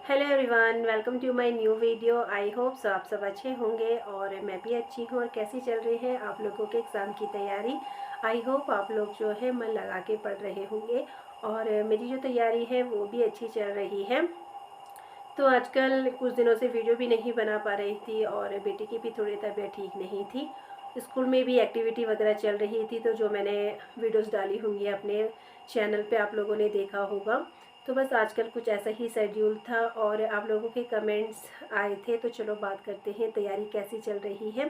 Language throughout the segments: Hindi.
Hello everyone, welcome to my new video. I hope so आप सब अच्छे होंगे और मैं भी अच्छी हूँ। और कैसी चल रही है आप लोगों के एग्ज़ाम की तैयारी। आई होप आप लोग जो है मन लगा के पढ़ रहे होंगे और मेरी जो तैयारी है वो भी अच्छी चल रही है। तो आजकल कुछ दिनों से वीडियो भी नहीं बना पा रही थी और बेटी की भी थोड़ी तबीयत ठीक नहीं थी। स्कूल में भी एक्टिविटी वगैरह चल रही थी, तो जो मैंने वीडियोस डाली होंगी अपने चैनल पे आप लोगों ने देखा होगा। तो बस आजकल कुछ ऐसा ही शेड्यूल था और आप लोगों के कमेंट्स आए थे, तो चलो बात करते हैं तैयारी कैसी चल रही है।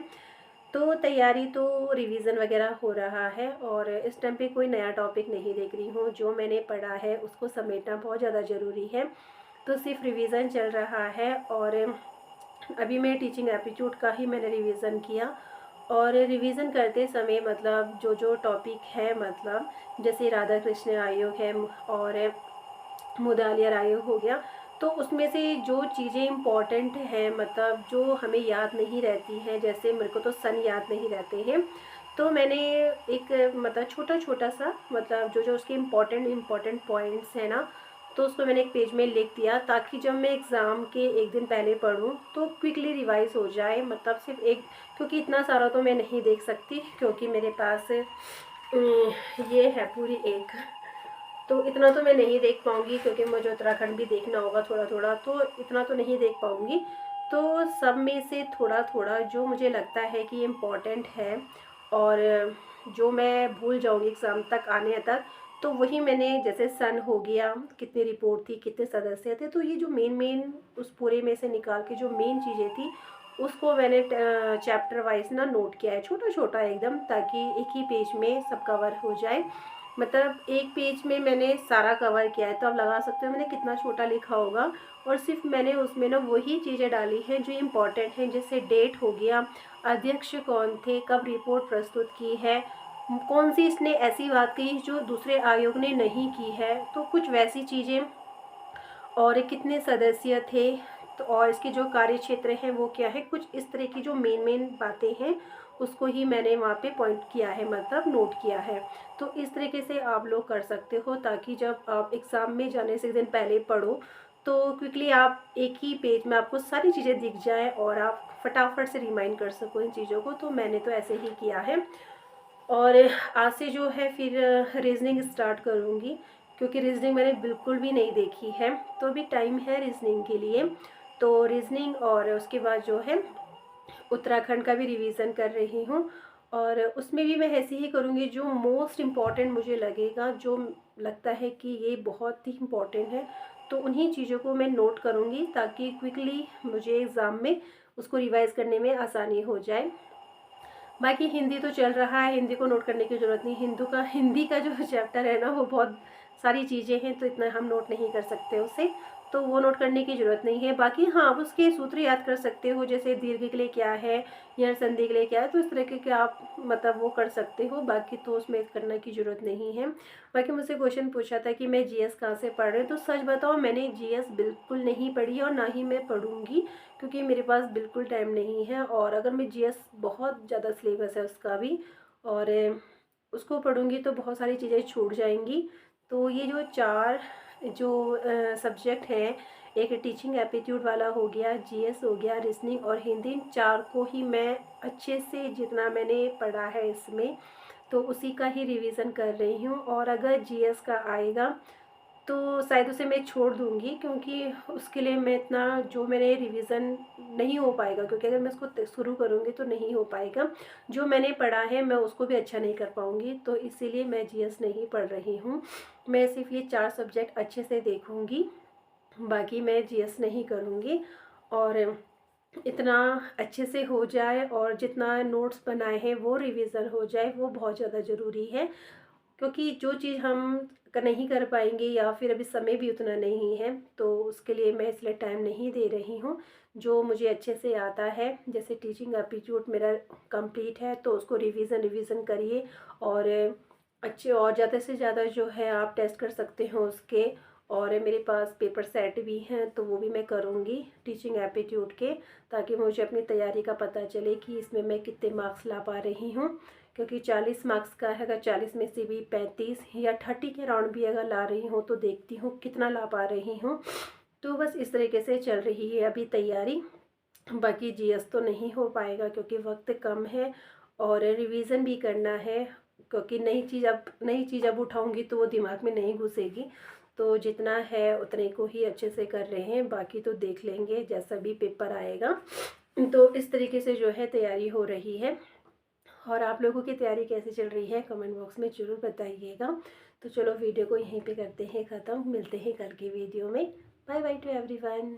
तो तैयारी तो रिवीजन वगैरह हो रहा है और इस टाइम पे कोई नया टॉपिक नहीं देख रही हूँ। जो मैंने पढ़ा है उसको समेटना बहुत ज़्यादा ज़रूरी है, तो सिर्फ रिवीजन चल रहा है। और अभी मैं टीचिंग एप्टीट्यूड का ही मैंने रिवीजन किया। और रिवीजन करते समय मतलब जो जो टॉपिक है, मतलब जैसे राधा कृष्ण आयोग है और मुदालियार आयोग हो गया, तो उसमें से जो चीज़ें इम्पॉर्टेंट हैं, मतलब जो हमें याद नहीं रहती हैं, जैसे मेरे को तो सन याद नहीं रहते हैं, तो मैंने एक मतलब छोटा छोटा सा मतलब जो जो उसके इम्पॉर्टेंट पॉइंट्स हैं ना, तो उसको मैंने एक पेज में लिख दिया, ताकि जब मैं एग्ज़ाम के एक दिन पहले पढूं तो क्विकली रिवाइज हो जाए। मतलब सिर्फ एक, क्योंकि इतना सारा तो मैं नहीं देख सकती, क्योंकि मेरे पास ये है पूरी एक, तो इतना तो मैं नहीं देख पाऊँगी, क्योंकि मुझे उत्तराखंड भी देखना होगा थोड़ा थोड़ा, तो इतना तो नहीं देख पाऊँगी। तो सब में से थोड़ा थोड़ा जो मुझे लगता है कि इम्पोर्टेंट है और जो मैं भूल जाऊँगी एग्ज़ाम तक आने तक, तो वही मैंने, जैसे सन हो गया, कितनी रिपोर्ट थी, कितने सदस्य थे, तो ये जो मेन उस पूरे में से निकाल के जो मेन चीज़ें थी, उसको मैंने चैप्टर वाइज ना नोट किया है, छोटा छोटा एकदम, ताकि एक ही पेज में सब कवर हो जाए। मतलब एक पेज में मैंने सारा कवर किया है, तो आप लगा सकते हो मैंने कितना छोटा लिखा होगा। और सिर्फ मैंने उसमें ना वही चीज़ें डाली हैं जो इम्पोर्टेंट हैं, जैसे डेट हो गया, अध्यक्ष कौन थे, कब रिपोर्ट प्रस्तुत की है, कौन सी इसने ऐसी बात कही जो दूसरे आयोग ने नहीं की है, तो कुछ वैसी चीज़ें, और कितने सदस्य थे, तो और इसके जो कार्य क्षेत्र हैं वो क्या है, कुछ इस तरह की जो मेन बातें हैं उसको ही मैंने वहाँ पे पॉइंट किया है, मतलब नोट किया है। तो इस तरीके से आप लोग कर सकते हो, ताकि जब आप एग्ज़ाम में जाने से एक दिन पहले पढ़ो तो क्विकली आप एक ही पेज में आपको सारी चीज़ें दिख जाए और आप फटाफट से रिमाइंड कर सको इन चीज़ों को। तो मैंने तो ऐसे ही किया है। और आज से जो है फिर रीज़निंग स्टार्ट करूँगी, क्योंकि रीज़निंग मैंने बिल्कुल भी नहीं देखी है, तो अभी टाइम है रीज़निंग के लिए। तो रीज़निंग और उसके बाद जो है उत्तराखंड का भी रिवीज़न कर रही हूँ। और उसमें भी मैं ऐसे ही करूँगी, जो मोस्ट इम्पॉर्टेंट मुझे लगेगा, जो लगता है कि ये बहुत ही इम्पॉर्टेंट है, तो उन्हीं चीज़ों को मैं नोट करूँगी, ताकि क्विकली मुझे एग्ज़ाम में उसको रिवाइज़ करने में आसानी हो जाए। बाकी हिंदी तो चल रहा है, हिंदी को नोट करने की ज़रूरत नहीं। हिंदी का जो चैप्टर है ना, वो बहुत सारी चीज़ें हैं, तो इतना हम नोट नहीं कर सकते उसे, तो वो नोट करने की ज़रूरत नहीं है। बाकी हाँ, आप उसके सूत्र याद कर सकते हो, जैसे दीर्घ के लिए क्या है या संधि के लिए क्या है, तो इस तरीके के आप मतलब वो कर सकते हो। बाकी तो उसमें करने की ज़रूरत नहीं है। बाकी मुझसे क्वेश्चन पूछा था कि मैं जीएस कहाँ से पढ़ रही हूँ, तो सच बताओ मैंने जीएस बिल्कुल नहीं पढ़ी और ना ही मैं पढ़ूँगी, क्योंकि मेरे पास बिल्कुल टाइम नहीं है। और अगर मैं जीएस, बहुत ज़्यादा सिलेबस है उसका भी, और उसको पढ़ूँगी तो बहुत सारी चीज़ें छूट जाएंगी। तो ये जो चार जो सब्जेक्ट हैं, एक टीचिंग एप्टीट्यूड वाला हो गया, जीएस हो गया, रीजनिंग और हिंदी, इन चार को ही मैं अच्छे से, जितना मैंने पढ़ा है इसमें, तो उसी का ही रिवीजन कर रही हूँ। और अगर जीएस का आएगा तो शायद उसे मैं छोड़ दूँगी, क्योंकि उसके लिए मैं इतना, जो मेरे रिवीजन नहीं हो पाएगा, क्योंकि अगर मैं इसको शुरू करूँगी तो नहीं हो पाएगा। जो मैंने पढ़ा है मैं उसको भी अच्छा नहीं कर पाऊँगी, तो इसीलिए मैं जीएस नहीं पढ़ रही हूँ। मैं सिर्फ ये चार सब्जेक्ट अच्छे से देखूँगी, बाकी मैं जीएस नहीं करूँगी। और इतना अच्छे से हो जाए और जितना नोट्स बनाए हैं वो रिवीज़न हो जाए, वो बहुत ज़्यादा ज़रूरी है। क्योंकि जो चीज़ हम नहीं कर पाएंगे, या फिर अभी समय भी उतना नहीं है, तो उसके लिए मैं इसलिए टाइम नहीं दे रही हूँ। जो मुझे अच्छे से आता है, जैसे टीचिंग एप्टीट्यूड मेरा कंप्लीट है, तो उसको रिवीज़न करिए। और अच्छे, और ज़्यादा से ज़्यादा जो है आप टेस्ट कर सकते हो उसके। और मेरे पास पेपर सेट भी हैं, तो वो भी मैं करूँगी टीचिंग एप्टीट्यूड के, ताकि मुझे अपनी तैयारी का पता चले कि इसमें मैं कितने मार्क्स ला पा रही हूँ। क्योंकि 40 मार्क्स का है, अगर 40 में से भी 35 या 30 के राउंड भी अगर ला रही हूँ, तो देखती हूँ कितना ला पा रही हूँ। तो बस इस तरीके से चल रही है अभी तैयारी। बाकी जीएस तो नहीं हो पाएगा क्योंकि वक्त कम है और रिवीज़न भी करना है, क्योंकि नई चीज़ अब उठाऊँगी तो वो दिमाग में नहीं घुसेगी। तो जितना है उतने को ही अच्छे से कर रहे हैं, बाकी तो देख लेंगे जैसा भी पेपर आएगा। तो इस तरीके से जो है तैयारी हो रही है। और आप लोगों की तैयारी कैसी चल रही है कमेंट बॉक्स में ज़रूर बताइएगा। तो चलो वीडियो को यहीं पे करते हैं ख़त्म, मिलते हैं कल की वीडियो में। Bye bye to everyone.